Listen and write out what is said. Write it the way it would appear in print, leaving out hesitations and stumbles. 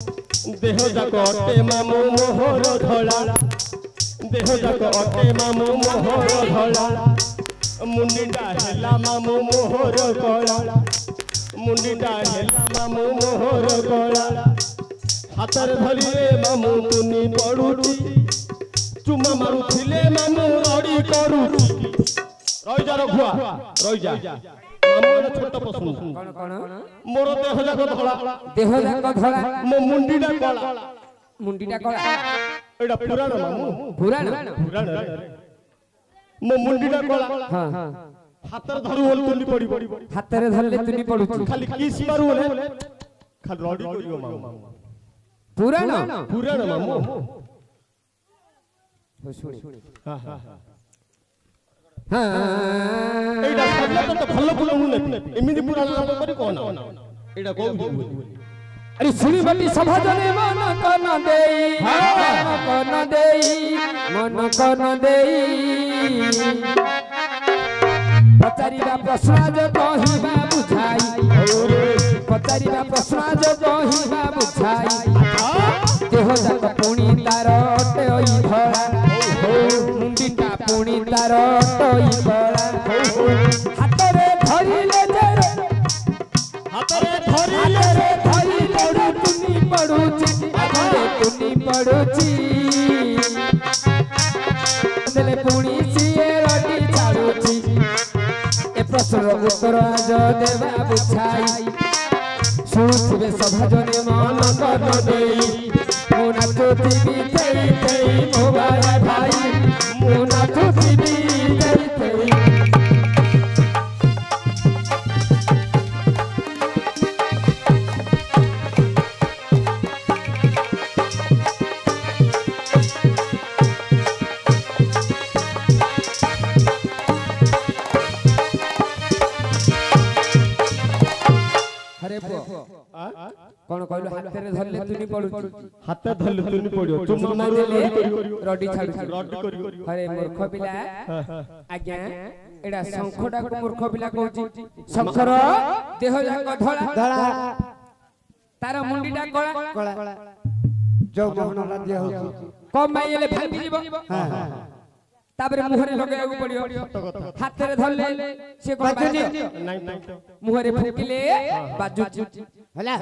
देह जाक अटे मामू मोहर धड़ा देह जाक अटे मामू मोहर धड़ा मुंडीटा हेला मामू मोहर कला मुंडीटा हेला मामू मोहर कला हाथर धरिए मामू तुनी पड़ुची चुमा मारुथिले मामू रड़ी करूची रही जा रघुआ रही जा मामू ने छोट पसंद कोन कोन मोर देह जाक धड़ा मो मुंडीटा कला एडा पुराण मामू पुराण मो मुंडीटा कला हां हां हाथर धरु होल तुनी पड़ी हाथ रे धरले तुनी पडुची खाली किस मारू होले खाली रडी करियो मामू पुराण मामू सुनी हां हां हां एडा सल्ला तो भल्लो भल्लो हुने एमिति पुराण नाम करी कोन एडा को अरे सुनी बटी सभा जने मन कन देई मन कन देई पचारिबा प्रश्न जो कहिबा बुझाई पचारिबा प्रश्न जो कहिबा बुझाई देह जाक पुणी तार टई भरा मुंडीटा पुणी तार टई भरा हातरे धरिले जे हातरे धरिले तुनी पडुची आगे तुनी पडुची देले पुणी सिए रडी छाडुची ए प्रश्नर उत्तर आज देवा बुझाई सुनुथिबे सभा जने मन कन देई मु नाचुथिबी थई थई मोबाइल भाई मु नाचुथिबी थई थई कोन कहलो हाथ रे धरले तुनी पडुची हाथ धरले तुनी पडियो चुमा मारू रडी छाडुची अरे मूर्ख पिला आज्ञा एडा शंखडा को मूर्ख पिला कहूची शंकर देह जाक धळा तार मुंडीटा कळा जो मोहन राज्य होची कम माइले भांगी जीव ताबरे मुहरे लगायको पडियो हाथ रे धरले से कोन बाजू नहीं मुहरे फुकिले बाजू हला